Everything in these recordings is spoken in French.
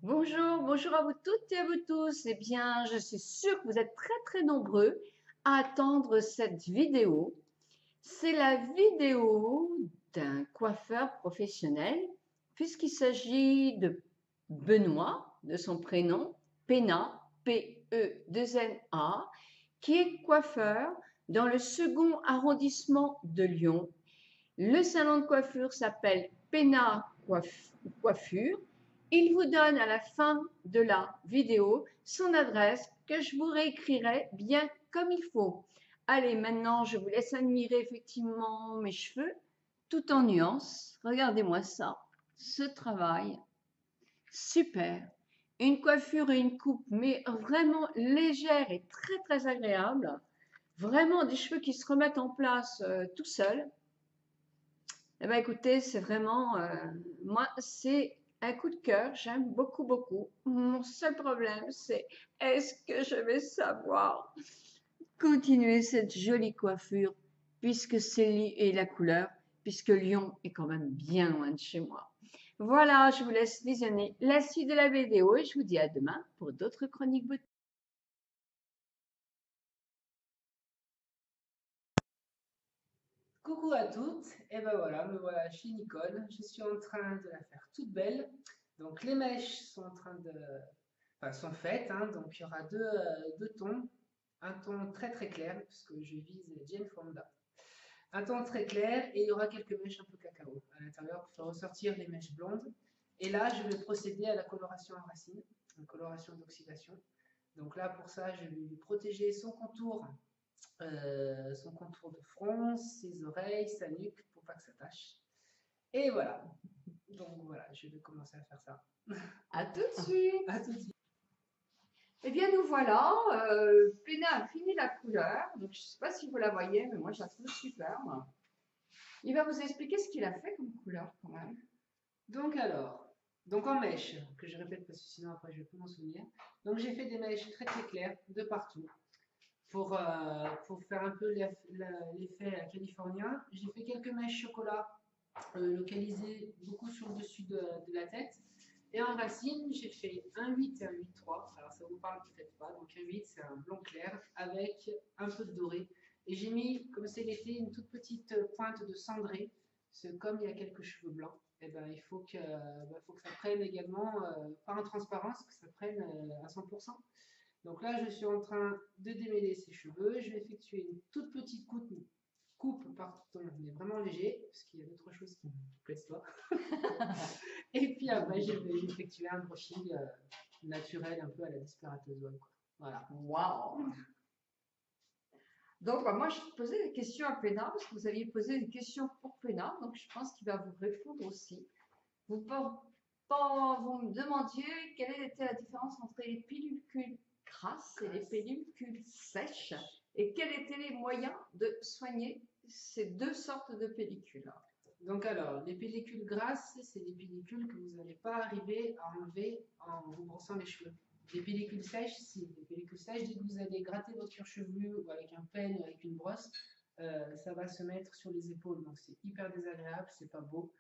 Bonjour, bonjour à vous toutes et à vous tous. Eh bien, je suis sûre que vous êtes très nombreux à attendre cette vidéo. C'est la vidéo d'un coiffeur professionnel, puisqu'il s'agit de Benoît, de son prénom, Pena, P-E-2-N-A, qui est coiffeur dans le second arrondissement de Lyon. Le salon de coiffure s'appelle Pena Coiffure. Il vous donne à la fin de la vidéo son adresse que je vous réécrirai bien comme il faut. Allez, maintenant, je vous laisse admirer effectivement mes cheveux tout en nuances. Regardez-moi ça, ce travail. Super. Une coiffure et une coupe, mais vraiment légère et très agréable. Vraiment des cheveux qui se remettent en place tout seuls. Eh bien, écoutez, c'est vraiment, moi, c'est un coup de cœur. J'aime beaucoup. Mon seul problème, c'est est-ce que je vais savoir continuer cette jolie coiffure puisque c'est et la couleur, puisque Lyon est quand même bien loin de chez moi. Voilà, je vous laisse visionner la suite de la vidéo et je vous dis à demain pour d'autres chroniques beauté. Coucou à toutes, et ben voilà, me voilà chez Nicole. Je suis en train de la faire toute belle. Donc les mèches sont en train de, enfin, sont faites, hein. Donc il y aura deux tons, un ton très clair puisque je vise Jane Fonda, un ton très clair et il y aura quelques mèches un peu cacao à l'intérieur pour faire ressortir les mèches blondes. Et là, je vais procéder à la coloration en racine, une coloration d'oxydation. Donc là, pour ça, je vais lui protéger son contour de front, ses oreilles, sa nuque, pour pas que ça tâche. Et voilà. Donc voilà, je vais commencer à faire ça. À tout de suite. À tout de suite. Eh bien, nous voilà. Péna a fini la couleur. Donc, je ne sais pas si vous la voyez, mais moi, je la trouve superbe. Il va vous expliquer ce qu'il a fait comme couleur quand même. Donc alors, donc en mèche, que je répète parce que sinon après je vais plus m'en souvenir. Donc j'ai fait des mèches très claires de partout pour faire un peu l'effet californien. J'ai fait quelques mèches chocolat localisées beaucoup sur le dessus de la tête. Et en racine, j'ai fait un 8 et un 8-3. Alors ça vous parle peut-être pas. Donc un 8, c'est un blond clair avec un peu de doré. Et j'ai mis, comme c'est l'été, une toute petite pointe de cendré. Parce que comme il y a quelques cheveux blancs, eh ben, faut que ça prenne également, pas en transparence, que ça prenne à 100%. Donc là, je suis en train de démêler ses cheveux. Je vais effectuer une toute petite coupe par ton, mais vraiment léger, parce qu'il y a d'autres choses qui me plaisent pas. Et puis après, j'ai effectué un brushing naturel, un peu à la Desperatozoa. Voilà. Waouh! Donc, bah, moi, je posais des questions à Péna parce que vous aviez posé des questions pour Péna. Donc, je pense qu'il va vous répondre aussi. Vous, vous me demandiez quelle était la différence entre les pellicules grasses et les pellicules sèches et quels étaient les moyens de soigner ces deux sortes de pellicules. Donc alors, les pellicules grasses, c'est des pellicules que vous n'allez pas arriver à enlever en vous brossant les cheveux. Les pellicules sèches, si. Les pellicules sèches, dès que vous allez gratter votre cuir chevelu ou avec un peigne ou avec une brosse, ça va se mettre sur les épaules. Donc c'est hyper désagréable, c'est pas beau.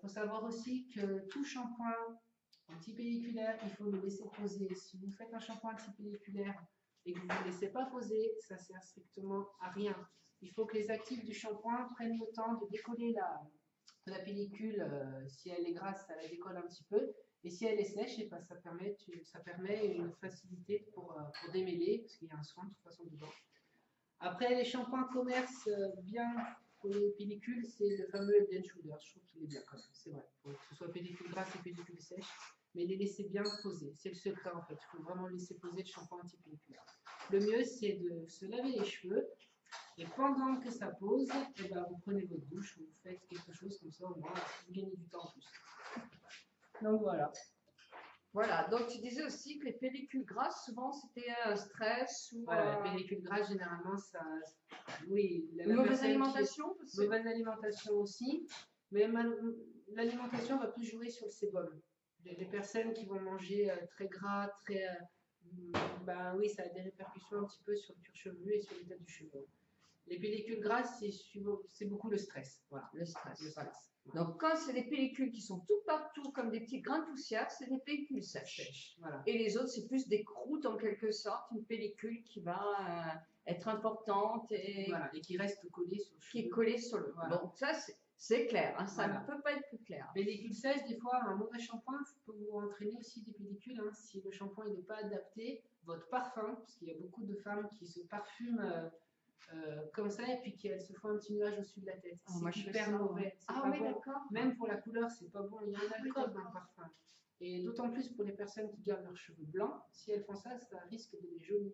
Faut savoir aussi que tout shampoing antipelliculaire, il faut le laisser poser. Si vous faites un shampoing antipelliculaire et que vous ne le laissez pas poser, ça sert strictement à rien. Il faut que les actifs du shampoing prennent le temps de décoller la pellicule. Si elle est grasse, ça la décolle un petit peu. Et si elle est sèche, et ben ça permet une facilité pour démêler, parce qu'il y a un soin de toute façon dedans. Après, les shampoings commerce bien pour les pellicules, c'est le fameux Head and Shoulders. Je trouve qu'il est bien quand même, c'est vrai. Il faut que ce soit pellicule grasse et pellicule sèche, mais les laisser bien poser. C'est le secret en fait. Il faut vraiment laisser poser le shampoing anti-pelliculaire. Le mieux, c'est de se laver les cheveux. Et pendant que ça pose, eh ben, vous prenez votre douche, vous faites quelque chose comme ça, au moins, vous gagnez du temps en plus. Donc voilà. Voilà, donc tu disais aussi que les pellicules grasses, souvent c'était un stress ou Voilà, la pellicule grasse, généralement, ça. Oui, une mauvaise alimentation. Mauvaise alimentation aussi, mais l'alimentation va plus jouer sur le sébum. Les personnes qui vont manger très gras, ben oui, ça a des répercussions un petit peu sur le cuir chevelu et sur l'état du cheveu. Les pellicules grasses, c'est beaucoup le stress. Voilà. Le stress. Le Voilà. stress. Voilà. Donc, quand c'est des pellicules qui sont tout partout, comme des petits grains de poussière, c'est des pellicules sèches. Voilà. Et les autres, c'est plus des croûtes en quelque sorte, une pellicule qui va être importante et, voilà. Et qui reste collée sur le cheveu. Qui est collée sur le. Voilà. Donc, ça, c'est clair, hein, ça voilà. ne peut pas être plus clair. Pellicule sèche, des fois, un mauvais shampoing peut vous entraîner aussi des pellicules. Hein. Si le shampoing n'est pas adapté, votre parfum, parce qu'il y a beaucoup de femmes qui se parfument comme ça et puis qu'elles se font un petit nuage au-dessus de la tête. C'est hyper mauvais. Ah oui, d'accord. Même pour la couleur, c'est pas bon. Il y a un alcool dans le parfum. Et d'autant plus pour les personnes qui gardent leurs cheveux blancs, si elles font ça, ça risque de les jaunir.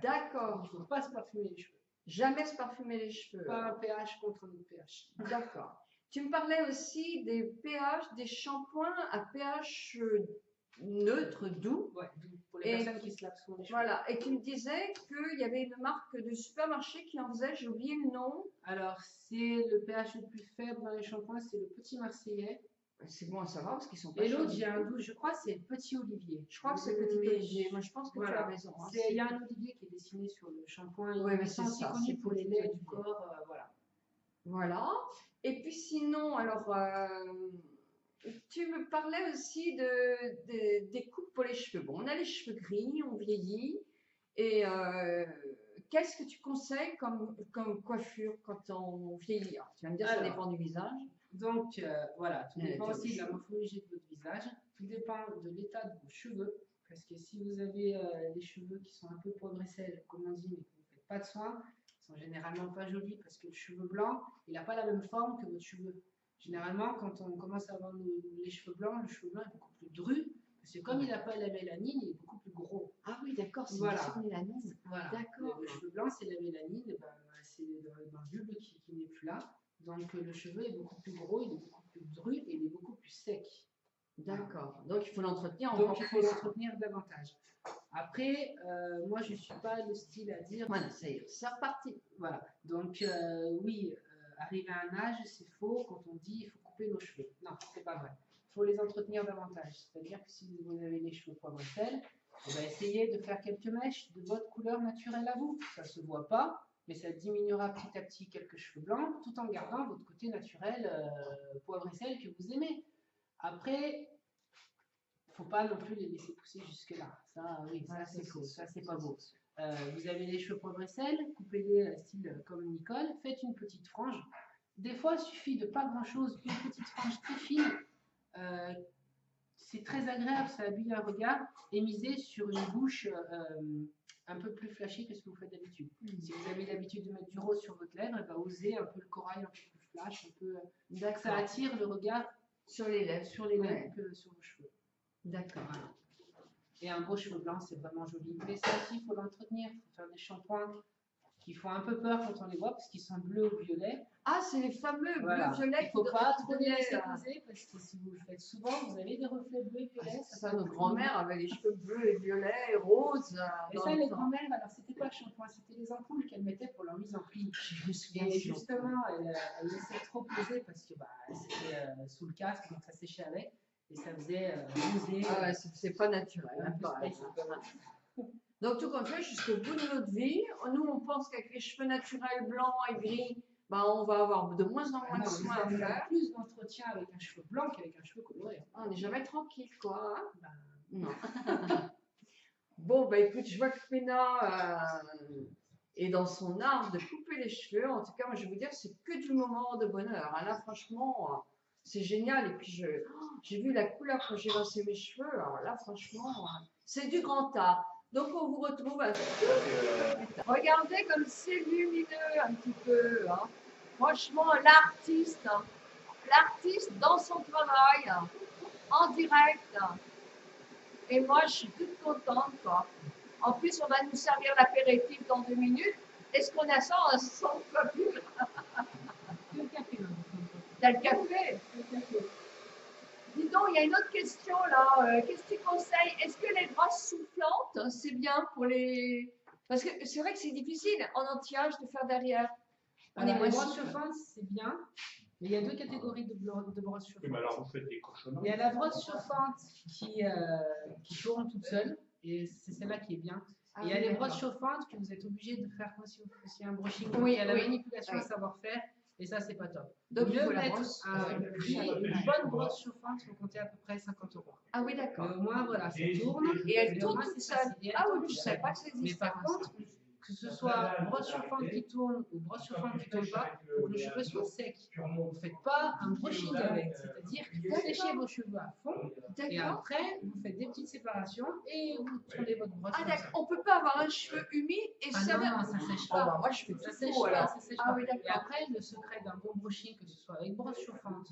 D'accord. Il ne faut pas se parfumer les cheveux. Jamais se parfumer les cheveux. Pas un pH contre un autre pH. D'accord. Tu me parlais aussi des pH, des shampoings à pH neutre, doux. Ouais, doux. Pour les personnes qui se lavent souvent les cheveux. Voilà. Et tu me disais qu'il y avait une marque de supermarché qui en faisait, j'ai oublié le nom. Alors, c'est le pH le plus faible dans les shampoings, c'est le Petit Marseillais. C'est bon à savoir parce qu'ils sont pas. Et l'autre, j'ai un doute, je crois que c'est le Petit Olivier. Je crois que c'est le Petit Olivier. Moi, je pense que tu as raison. Hein. Il y a un olivier qui est dessiné sur le shampoing. Oui, mais c'est ça. C'est pour les laits du corps. Voilà. Voilà. Et puis sinon, alors, tu me parlais aussi des coupes pour les cheveux. Bon, on a les cheveux gris, on vieillit. Et qu'est-ce que tu conseilles comme coiffure quand on vieillit? Alors, tu vas me dire, ça dépend du visage. Donc, voilà, tout dépend aussi de la morphologie de votre visage. Tout dépend de l'état de vos cheveux. Parce que si vous avez les cheveux qui sont un peu poivre-sel, comme on dit, mais que vous ne faites pas de soins, ils sont généralement pas jolis parce que le cheveu blanc, il n'a pas la même forme que votre cheveu. Généralement, quand on commence à avoir les cheveux blancs, le cheveu blanc est beaucoup plus dru. Parce que comme il n'a pas la mélanine, il est beaucoup plus gros. Ah oui, d'accord, c'est voilà. la mélanine. Voilà. D'accord. Le cheveu blanc, c'est la mélanine, ben, c'est dans le bulbe qui n'est plus là. Donc le cheveu est beaucoup plus gros, il est beaucoup plus dru et il est beaucoup plus sec. D'accord. Donc il faut l'entretenir encore plus. Donc il faut l'entretenir davantage. Après, moi je ne suis pas le style à dire. Voilà, c'est reparti. Voilà. Donc oui, arrivé à un âge, c'est faux quand on dit il faut couper nos cheveux. Non, c'est pas vrai. Il faut les entretenir davantage. C'est-à-dire que si vous avez les cheveux poivre-sel, essayez de faire quelques mèches de votre couleur naturelle à vous. Ça ne se voit pas. Mais ça diminuera petit à petit quelques cheveux blancs, tout en gardant votre côté naturel poivre et sel que vous aimez. Après, il ne faut pas non plus les laisser pousser jusque-là. Ça, oui, ça c'est faux, ça c'est pas beau. Vous avez les cheveux poivre et sel, coupez-les style comme Nicole, faites une petite frange. Des fois, il suffit de pas grand-chose, une petite frange très fine. C'est très agréable, ça habille un regard, et misez sur une bouche un peu plus flashy que ce que vous faites d'habitude. Si vous avez l'habitude de mettre du rose sur votre lèvre, osez un peu le corail, un peu plus flash, un peu. Ça attire le regard sur les lèvres, que sur vos cheveux. D'accord. Voilà. Et un beau cheveu blanc, c'est vraiment joli. Mais ça aussi, il faut l'entretenir. Il faut faire des shampoings qui font un peu peur quand on les voit parce qu'ils sont bleus ou violets. Ah, c'est les fameux bleu-violet. Il ne faut pas trop les laisser poser parce que si vous le faites souvent, vous avez des reflets bleus et violets. Ça, nos grands-mères avaient les cheveux bleus et violets et roses. Et ça, les grands-mères, alors c'était pas le shampoing, c'était les ampoules qu'elles mettaient pour leur mise en pli. Je me souviens. Et justement, elles laissaient trop poser parce que c'était sous le casque, donc ça séchait avec. Et ça faisait bouser. Ah ouais, c'est pas naturel. Donc, tout compte fait, jusqu'au bout de notre vie, nous, on pense qu'avec les cheveux naturels blancs et gris, on va avoir de moins en moins de soins à faire. Plus d'entretien avec un cheveu blanc qu'avec un cheveu coloré. On n'est jamais tranquille, quoi. Hein, non. Bon, écoute, je vois que Péna est dans son art de couper les cheveux. En tout cas, moi, je vais vous dire, c'est que du moment de bonheur. Hein. Là, franchement, c'est génial. Et puis, j'ai vu la couleur quand j'ai lancé mes cheveux. Alors là, franchement, c'est du grand art. Donc, on vous retrouve à regardez comme c'est lumineux un petit peu. Hein. Franchement, l'artiste dans son travail, en direct. Et moi, je suis toute contente. Quoi. En plus, on va nous servir l'apéritif dans 2 minutes. Est-ce qu'on a ça en son coiffure? Le café. T'as le café? Dis donc, il y a une autre question là. Qu'est-ce que tu conseilles? Est-ce que les brosses soufflantes, c'est bien pour les. Parce que c'est vrai que c'est difficile en anti-âge de faire derrière. Les brosses chauffantes, c'est bien. Mais il y a 2 catégories de brosses chauffantes. Oui, mais alors vous faites des cochonneries. Il y a la brosse chauffante qui tourne toute seule et c'est celle-là qui est bien. Ah Et il y a oui, les d'accord. brosses chauffantes que vous êtes obligé de faire comme si vous faisiez un brushing. Oui, Il y a la oui, manipulation oui. à savoir faire, et ça, c'est pas top. Donc, il Mieux faut la mettre brosse. un prix, une bonne brosse chauffante, il faut compter à peu près 50 €. Ah oui, Mais d'accord. au moins, voilà, ça tourne. Et elle Mais au tourne moins, toute c'est seule. facile. Et elle Ah tourne oui, je toute ne savais seule. pas que ça Mais existait. par contre, que ce soit brosse chauffante qui tourne ou brosse chauffante qui ne tourne pas, il faut que le cheveu soit sec. Vous ne faites pas un brushing avec, c'est-à-dire que vous séchez vos cheveux à fond et D'accord. après vous faites des petites séparations et vous tournez votre brosse. Ah comme ça. d'accord, on ne peut pas avoir un cheveu humide et Ah ça non, va. non, ça sèche Oh, pas. bah, moi, je fais Ça tout sèche faux, pas, alors. ça sèche Ah pas. oui, Et d'accord. après, le secret d'un bon brushing, que ce soit avec brosse chauffante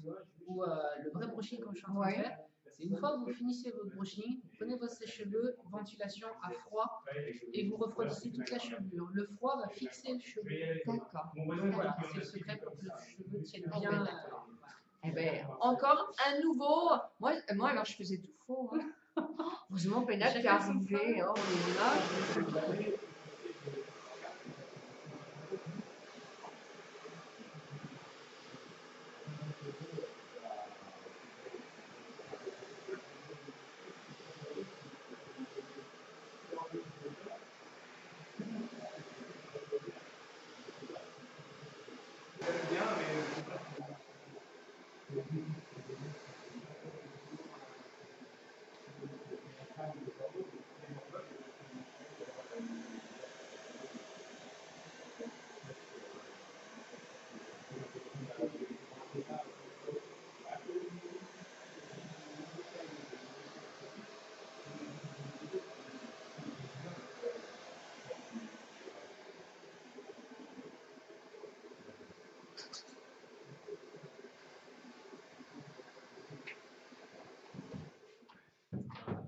ou le vrai brushing comme je suis en train de Ouais. faire, c'est une fois que vous finissez votre brushing, vous prenez votre sèche-cheveux, ventilation à froid et vous refroidissez toute la chevelure. Le froid va fixer le cheveu. D'accord. Donc voilà, c'est le secret pour que le cheveu tienne Ah bien. ben, d'accord. Eh ben, encore un nouveau. Moi alors, je faisais tout faux. Hein. Heureusement, Pénal qui est Chacun son arrivé. femme. Oh, mais là, je me suis dit,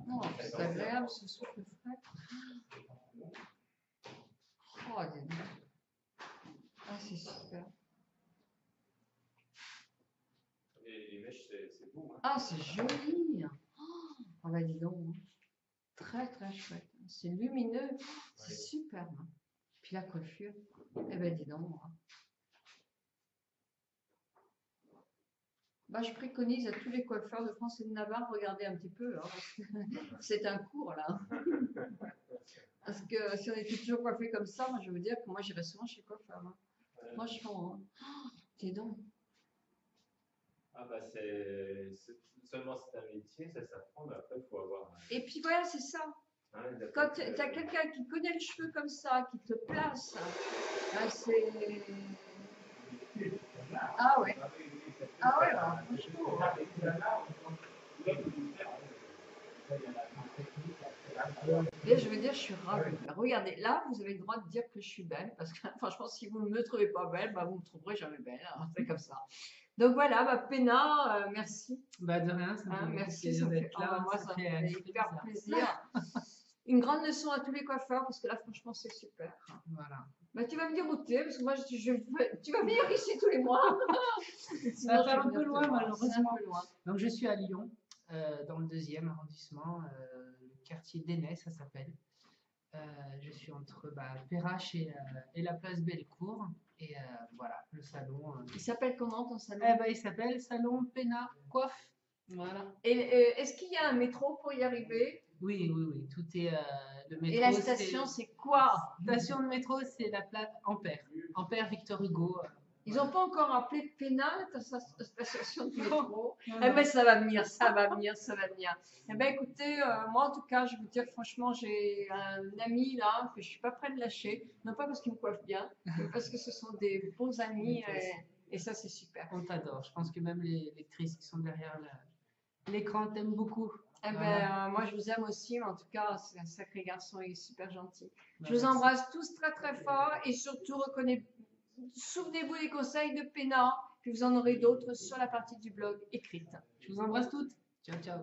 non, c'est agréable ce souffle frais. Oh, dis donc. Ah, c'est super. Les mèches, c'est beau. Hein. Ah, c'est joli. Ah, bah, dis donc. Hein. Très, très chouette. C'est lumineux. C'est Ouais. superbe. Puis la coiffure. Eh ben, dis donc. Hein. Bah, je préconise à tous les coiffeurs de France et de Navarre, regardez un petit peu. Hein, parce que c'est un cours, là. Parce que si on était toujours coiffé comme ça, moi, je veux dire que moi, j'irais souvent chez le coiffeur. Hein. Franchement. Hein. Oh, dis donc. Ah bah seulement c'est un métier, ça s'apprend, mais après il faut avoir. Et puis voilà, c'est ça. Hein, Quand tu as quelqu'un qui connaît le cheveu comme ça, qui te place, ben c'est. Ah ouais. Ah ouais, alors, franchement. Et je veux dire, je suis ravie. Regardez, là, vous avez le droit de dire que je suis belle, parce que franchement, si vous ne me trouvez pas belle, bah, vous ne me trouverez jamais belle. Hein, c'est comme ça. Donc voilà, bah, Péna, merci. Bah de rien, ça me Hein, fait merci, plaisir ça me fait, d'être là. moi, ça me fait hyper plaisir. Une grande leçon à tous les coiffeurs, parce que là, franchement, c'est super. Voilà. Bah, tu vas me dire où t'es, parce que moi, tu vas venir ici tous les mois. Ça va faire un peu loin, C'est un malheureusement. peu loin. Donc je suis à Lyon, dans le 2e arrondissement, le quartier d'Enay, ça s'appelle. Je suis entre Perrache et la place Bellecour. Et voilà, le salon. Il s'appelle comment ton salon? Il s'appelle Salon Pénat Coiffe. Voilà. Et est-ce qu'il y a un métro pour y arriver? Oui, tout est le métro. Et la station, c'est quoi? Station de métro, c'est la place Ampère. Ampère Victor Hugo. Ils n'ont pas encore appelé Pénal, la station de métro. Non, Eh ben, ça va venir, ça va venir, ça va venir. Eh ben, écoutez, moi, en tout cas, je vais vous dire, franchement, j'ai un ami là que je suis pas prête de lâcher. Non pas parce qu'il me coiffe bien, mais parce que ce sont des bons amis et ça, c'est super. On t'adore. Je pense que même les lectrices qui sont derrière l'écran t'aiment beaucoup. Eh ben, Voilà. moi, je vous aime aussi, mais en tout cas, c'est un sacré garçon et super gentil. Bah, Je vous merci. embrasse tous très très fort et surtout souvenez-vous des conseils de Pénat, puis vous en aurez d'autres sur la partie du blog écrite. Je vous embrasse toutes. Ciao, ciao.